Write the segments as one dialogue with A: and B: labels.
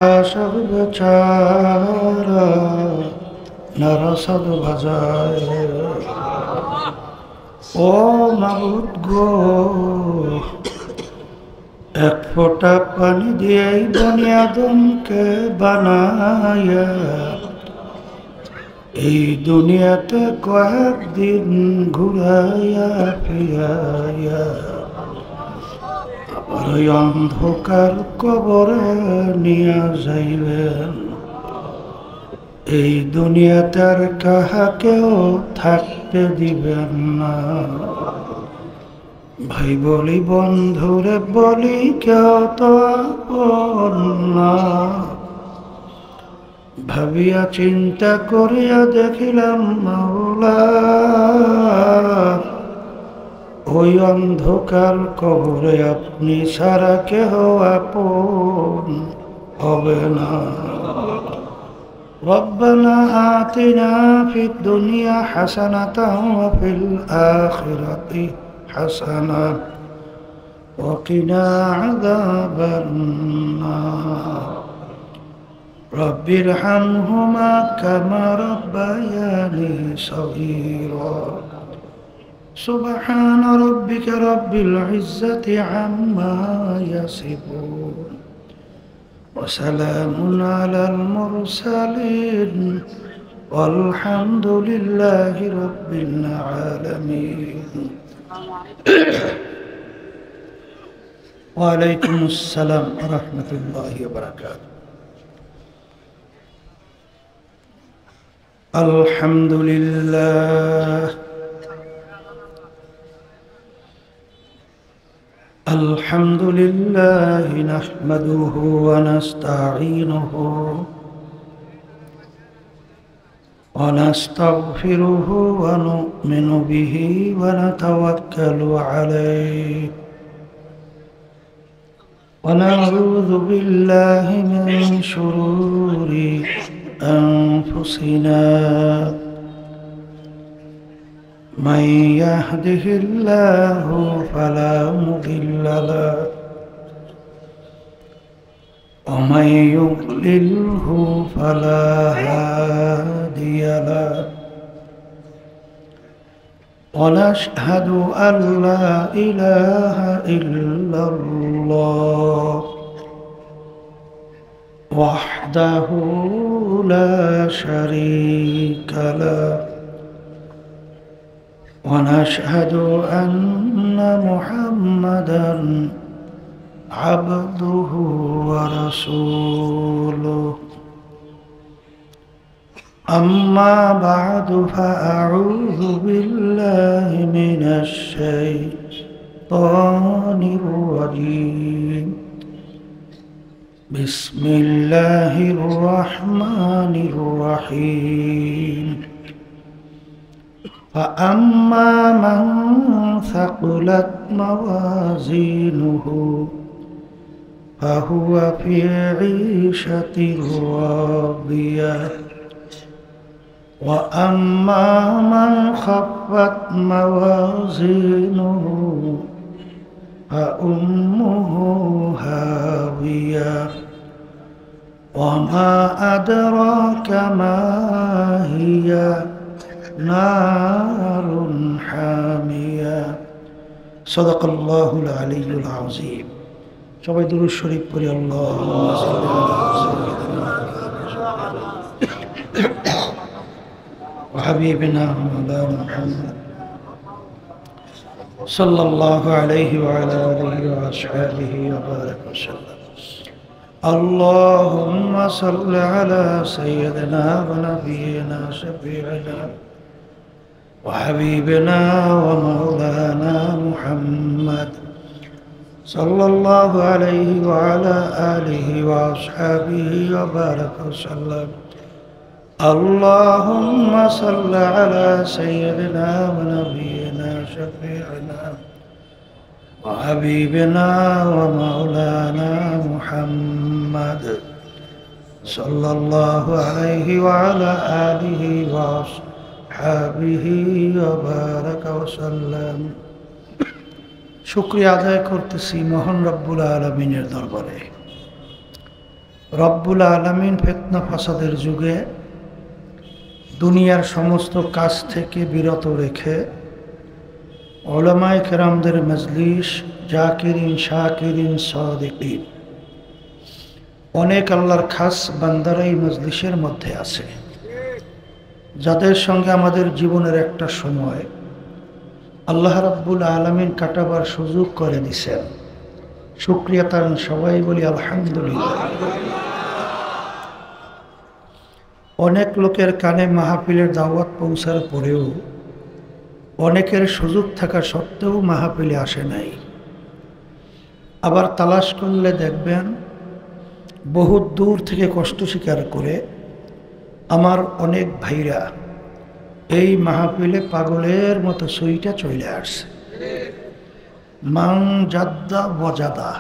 A: সব বেচারা নরসদ বাজায়। ও মাবুদ গো, এক ফোঁটা পানি দিয়েই দুনিয়াদমকে বানায়া এই দুনিয়াতে কয়েকদিন ঘুরাইয়া ফিরাইয়া আবার ওই অন্ধকার কবরে নিয়ে যাইবেন। এই দুনিয়াতে আর কাহাকেও থাকতে দিবেন না। ভাই বলি বন্ধুরে বলি কেউ তো আপন না। ভাবিয়া চিন্তা করিয়া দেখিলাম মাওলা, ওই অন্ধকার কবরে আপনি ছাড়া কেহ আপন হবে না। ربنا آتنا في الدنيا حسنة وفي الآخرة حسنة وقنا عذاب النار رب ارحمهما كما ربياني صغيرا سبحان ربك رب العزة عما يصفون وسلام على المرسلين والحمد لله رب العالمين. وعليكم السلام ورحمة الله وبركاته. الحمد لله الحمد لله نحمده ونستعينه ونستغفره ونؤمن به ونتوكل عليه ونعوذ بالله من شرور أنفسنا من يهده الله فلا مضل له ومن يضلله فلا هادي له ونشهد أن لا إله إلا الله وحده لا شريك له ونشهد أن محمدًا عبده ورسوله أما بعد فأعوذ بالله من الشيطان الرجيم بسم الله الرحمن الرحيم فأما من ثقلت موازينه فهو في عيشة راضية وأما من خفت موازينه فأمه هاوية وما أدراك ما هي نار حامية صدق الله العلي العظيم. সবাই দুরূদ শরীফ পড়ি। আল্লাহুম্মা সাল্লি আলা ওয়া হাবিবিনা মাওলানা মুহাম্মদ সাল্লাল্লাহু আলাইহি ওয়া আলা আলিহি ওয়া আসহাবিহি ওয়া বারাকা ওয়াসাল্লাম। আল্লাহুম্মা সাল্লি আলা সাইয়্যিদিনা ওয়া নাবিয়িনা শাফি'িনা وحبيبنا ومولانا محمد صلى الله عليه وعلى آله وأصحابه وبارك وسلم. اللهم صل على سيدنا ونبينا شفيعنا وحبيبنا ومولانا محمد صلى الله عليه وعلى آله وأصحابه وبارك وسلم. শুকরিয়া আদায় করতেছি মহান রব্বুল আলামিনের দরবারে। রব্বুল আলামিন ফিতনা ফাসাদের যুগে দুনিয়ার সমস্ত কাজ থেকে বিরত রেখে উলামায়ে কেরামদের মজলিস, জাকিরিন, শাকিরিন, সাদিকিন, অনেক আল্লাহর খাস বান্দারা এই মজলিসের মধ্যে আছে, যাদের সঙ্গে আমাদের জীবনের একটা সময় আল্লাহ রাব্বুল আলামিন কাটাবার সুযোগ করে দিয়েছেন। শুকরিয়া তার সবাই বলি আলহামদুলিল্লাহ। অনেক লোকের কানে মাহফিলের দাওয়াত পৌঁছার পরেও অনেকের সুযোগ থাকা সত্ত্বেও মাহফিলে আসে নাই। আবার তালাশ করলে দেখবেন বহু দূর থেকে কষ্ট স্বীকার করে আমার অনেক ভাইরা এই মাহফিলে পাগলের মতো সইটা চলে আসছে। মান জাদ্দা ওয়াজাদা,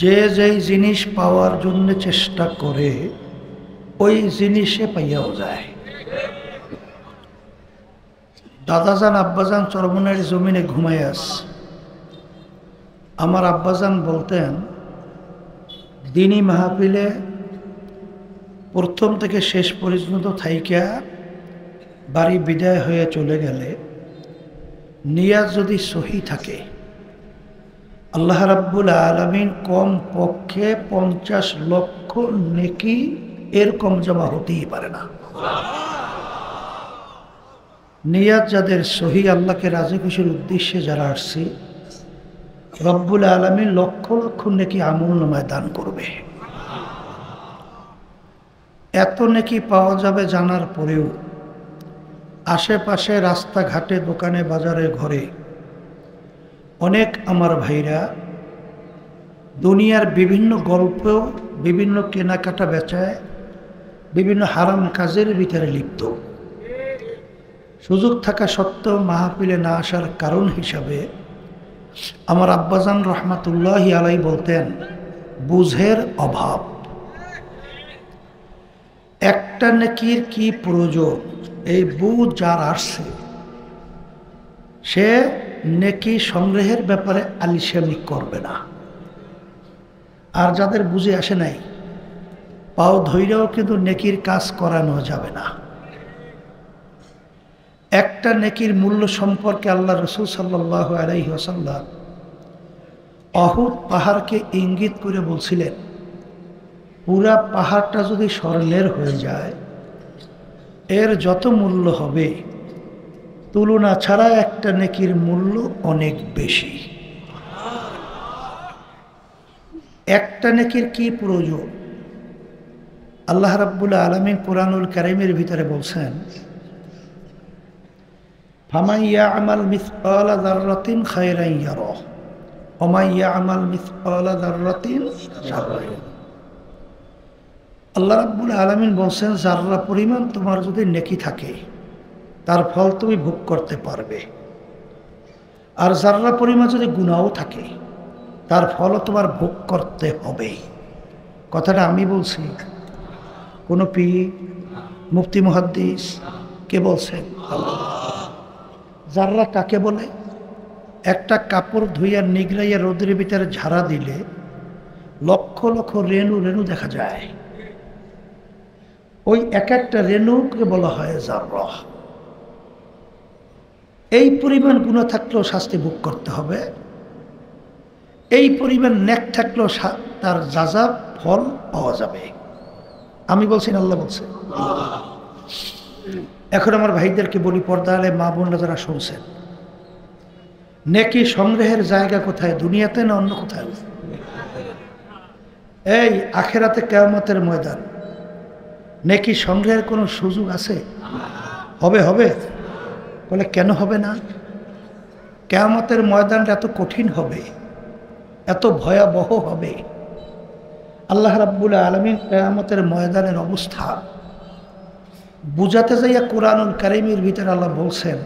A: যে যেই জিনিস পাওয়ার জন্য চেষ্টা করে ওই জিনিসে পাইয়াও যায়। দাদাজান আব্বাজান চরমনের জমিনে ঘুমাই আছে। আমার আব্বাজান বলতেন, দিনী মাহফিলে প্রথম থেকে শেষ পর্যন্ত থাইকা বাড়ি বিদায় হয়ে চলে গেলে নিয়াজ যদি সহি থাকে, আল্লাহ রাব্বুল আলামিন কম পক্ষে 50 লক্ষ নেকি এর কম জমা হতেই পারে না। নিয়াজ যাদের সহি, আল্লাহকে রাজি খুশির উদ্দেশ্যে যারা আসছে, রব্বুল আলামিন লক্ষ লক্ষ নেকি আমলনামায় দান করবে। এত নেকি পাওয়া যাবে জানার পরেও আশেপাশে রাস্তাঘাটে, দোকানে, বাজারে, ঘরে অনেক আমার ভাইরা দুনিয়ার বিভিন্ন গল্প, বিভিন্ন কেনাকাটা বেচায়, বিভিন্ন হারাম কাজের ভিতরে লিপ্ত। সুযোগ থাকা সত্ত্বেও মাহফিলে না আসার কারণ হিসাবে আমার আব্বাজান রহমাতুল্লাহি আলাই বলতেন, বুঝের অভাব। একটা নেকির কি প্রয়োজন এই বুঝ যার আসছে, সে নেকি সংগ্রহের ব্যাপারে আলিশামি করবে না। আর যাদের বুঝে আসে নাই, পাও ধৈর্যও কিন্তু নেকির কাজ করানো যাবে না। একটা নেকির মূল্য সম্পর্কে আল্লাহ রাসূল সাল্লাল্লাহু আলাইহি ওয়াসাল্লাম অহুদ পাহাড়কে ইঙ্গিত করে বলছিলেন, পুরা পাহাড়টা যদি স্বর্ণের হয়ে যায়, এর যত মূল্য হবে তুলনা ছাড়া একটা নেকির মূল্য অনেক বেশি। একটা নেকির কি প্রয়োজন? আল্লাহ রাব্বুল আলামিন কুরআনুল কারীমের ভিতরে বলছেন, ফামান ইয়া'মাল মিসকালা যাররাতিন খায়রান ইয়ারাহ ওয়া মান ইয়া'মাল মিসকালা যাররাতিন শাররান ইয়ারাহ। আল্লাহ রাব্বুল আলামিন বলছেন, যাররা পরিমাণ তোমার যদি নেকি থাকে তার ফল তুমি ভোগ করতে পারবে, আর যাররা পরিমাণ যদি গুনাহও থাকে তার ফলও তোমার ভোগ করতে হবে। কথাটা আমি বলছি, কোন পীর, মুফতি, মুহাদ্দিস কে বলছেন? যাররা কাকে বলে? একটা কাপড় ধুইয়া নিগড়াইয়া রোদের ভিতরে ঝাড়া দিলে লক্ষ লক্ষ রেণু রেণু দেখা যায়। ওই এক একটা রেণুকে বলা হয় যাররা। এই পরিমাণ গুনাহ থাকলেও শাস্তি ভোগ করতে হবে, এই পরিমাণ নেক থাকলেও তার যাযাব ফল পাওয়া যাবে। আমি বলছি না, আল্লাহ বলছে। এখন আমার ভাইদেরকে বলি, পর্দা আলে মা বোনরা যারা শুনছেন, নেকি সংগ্রহের জায়গা কোথায়? দুনিয়াতে না অন্য কোথায়? এই আখেরাতে, কিয়ামতের ময়দান। নেকি সংগ্রহের কোনো সুযোগ আছে? হবে? হবে? বলে কেন হবে না? কিয়ামতের ময়দানটা এত কঠিন হবে, এত ভয়াবহ হবে। আল্লাহ রাব্বুল আলামিন কিয়ামতের ময়দানের অবস্থা বুঝাতে যাইয়া কুরআনুল কারীমের ভিতরে আল্লাহ বলছেন,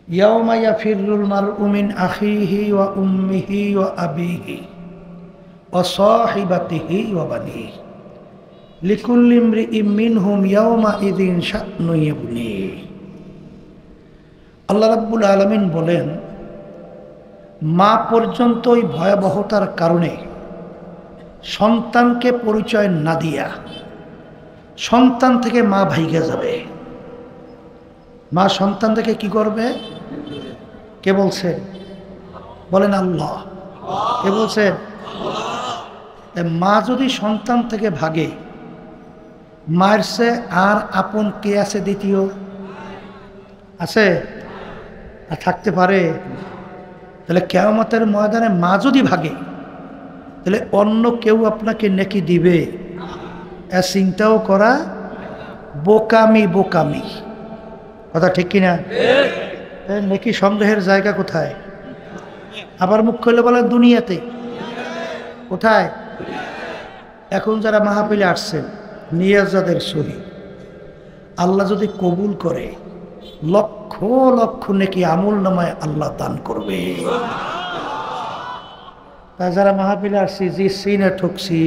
A: ইয়াউমা ইয়াফিরুল মারউ মিন আখিহি ওয়া উম্মিহি ওয়া আবিহি ওয়া সাহিবাতিহি ওয়া বানিহি লিকুল্লি ইমরিইম মিনহুম ইয়াউমা ইযিন শা'নু ইউগনি। আল্লাহ রাব্বুল আলামিন বলেন, মা পর্যন্ত ওই ভয়াবহতার কারণে সন্তানকে পরিচয় না দিয়া সন্তান থেকে মা ভাইগে যাবে। মা সন্তান থেকে কি করবে? কে বলছে? বলেন আল্লাহ। কে বলছে? মা যদি সন্তান থেকে ভাগে, মায়ের চেয়ে আর আপন কে আছে দ্বিতীয়? আছে? আর থাকতে পারে? তাহলে কিয়ামতের ময়দানে মা যদি ভাগে, তাহলে অন্য কেউ আপনাকে নেকি দিবে এ চিন্তাও করা বোকামি। বোকামি কথা ঠিক কিনা? নেকি সংগ্রহের জায়গা কোথায়? আবার মুখ খুলে বলেন দুনিয়াতে। কোথায়? এখন যারা মাহফিলে আসছেন, নিয়াজ যাদের সহি, আল্লাহ যদি কবুল করে লক্ষ লক্ষ নেকি আমল নামায় আল্লাহ দান করবে। তা যারা মাহফিলে আসছি, জি সিনে ঠকছি,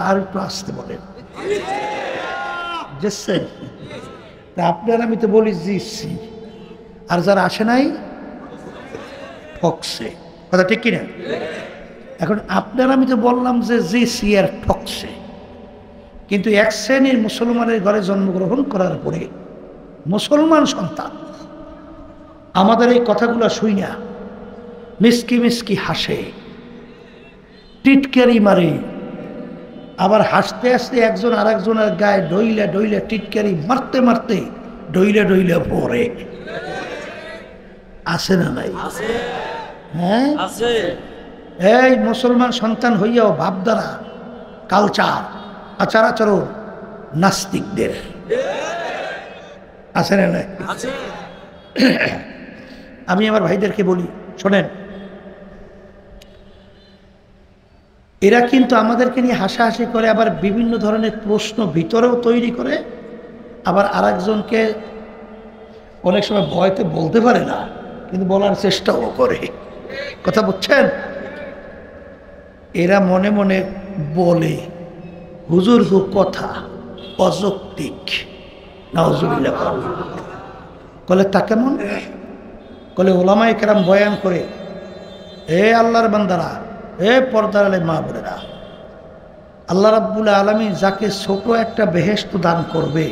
A: আর একটু আসতে বলেন। বুঝছেন? তা আপনার আমি তো বলি জিতছি, আর যারা আসে নাই ঠকছে। কথা ঠিক কিনা? এখন আপনার আমি তো বললাম যে জিতছি আর ঠকছে, কিন্তু এক শ্রেণীর মুসলমানের ঘরে জন্মগ্রহণ করার পরে মুসলমান সন্তান আমাদের এই কথাগুলো শুই না মিসকি মিসকি হাসে, টিটকারি মারে, আবার হাসতে হাসতে একজন আর একজনের গায়ে ডইলে ডইলে টিটকারি মারতে মারতে ডইলে ডইলে পড়ে। আছে না নাই? হ্যাঁ, এই মুসলমান সন্তান হইয়াও ভাবধারা, কালচার, আচার আচরণ নাস্তিকদের। আছে না নাই? আমি আমার ভাইদেরকে বলি, শোনেন, এরা কিন্তু আমাদেরকে নিয়ে হাসাহাসি করে, আবার বিভিন্ন ধরনের প্রশ্ন ভিতরেও তৈরি করে, আবার আরেকজনকে অনেক সময় ভয়তে বলতে পারে না, কিন্তু বলার চেষ্টাও করে। কথা বুঝছেন? এরা মনে মনে বলে হুজুর গো কথা অযৌক্তিক, নাউজুবিল্লাহ। বলে তা কেমন? বলে ওলামায়ে কেরাম বয়ান করে, এ আল্লাহর বান্দারা, এ পর্দার আলে মা বোনেরা, আল্লাহ রাব্বুল আলামিন যাকে ছোট একটা বেহেশত দান করবে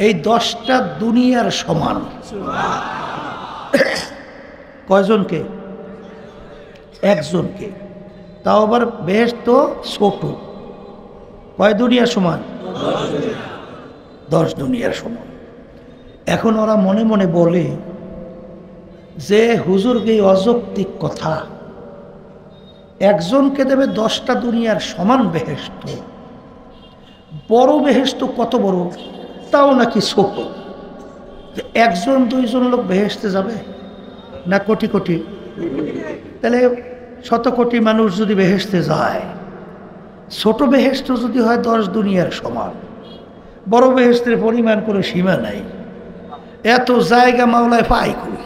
A: এই 10টা দুনিয়ার সমান। কয়জনকে? একজনকে। তাও আবার বেহেশত ছোট। কয় দুনিয়ার সমান? 10 দুনিয়ার সমান। এখন ওরা মনে মনে বলে যে হুজুরকে অযৌক্তিক কথা, একজনকে দেবে 10টা দুনিয়ার সমান বেহেশত। বড় বেহেশত কত বড়? তাও নাকি ছোট। একজন দুইজন লোক বেহেশতে যাবে না কোটি কোটি? তাহলে শত কোটি মানুষ যদি বেহেশতে যায়, ছোট বেহেশত যদি হয় 10 দুনিয়ার সমান, বড় বেহেশতের পরিমাণ কোনো সীমা নাই। এত জায়গা মাওলায় পাই কই?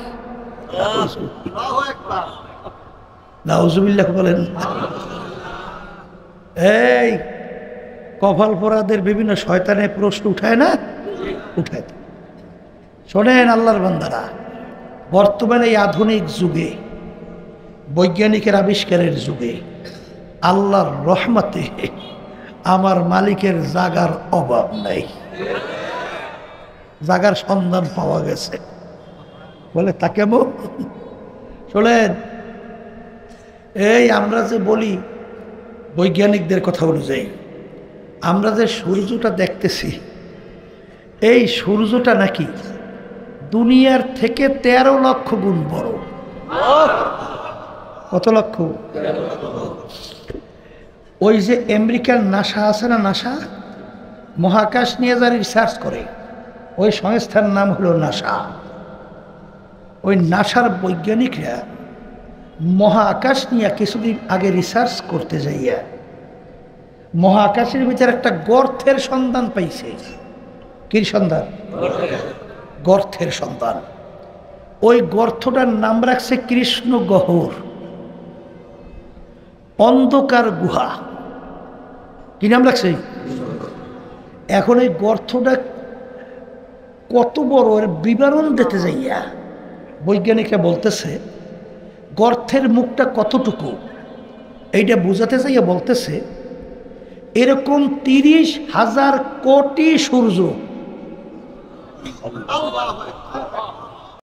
A: নাউজুবিল্লাহ বলেন। এই কপাল পোড়াদের বিভিন্ন শয়তানের প্রশ্ন উঠায় না? উঠায়। শোনেন আল্লাহর বান্দারা, বর্তমানে এই আধুনিক যুগে, বৈজ্ঞানিকের আবিষ্কারের যুগে, আল্লাহর রহমতে আমার মালিকের জাগার অভাব নাই। জাগার সন্ধান পাওয়া গেছে। বলে তা কেমন? শোনেন, এই আমরা যে বলি বৈজ্ঞানিকদের কথা অনুযায়ী, আমরা যে সূর্যটা দেখতেছি, এই সূর্যটা নাকি দুনিয়ার থেকে 13 লক্ষ গুণ বড়। কত লক্ষ? ওই যে আমেরিকার নাসা আছে না, নাসা মহাকাশ নিয়ে যারা রিসার্চ করে, ওই সংস্থার নাম হলো নাসা। ওই নাসার বৈজ্ঞানিকরা মহাকাশ নিয়ে কিছুদিন আগে রিসার্চ করতে যাইয়া মহাকাশের ভিতরে একটা গর্তের সন্ধান পাইছে। কি সন্ধান? গর্তের সন্ধান। ওই গর্তটার নাম রাখছে কৃষ্ণ গহ্বর, অন্ধকার গুহা। কি নাম রাখছে? এখন এই গর্তটা কত বড় এর বিবরণ দিতে যাইয়া বৈজ্ঞানিকরা বলতেছে গর্তের মুখটা কতটুকু, এইটা বোঝাতে চাইয়া বলতেছে এরকম 30,000 কোটি সূর্য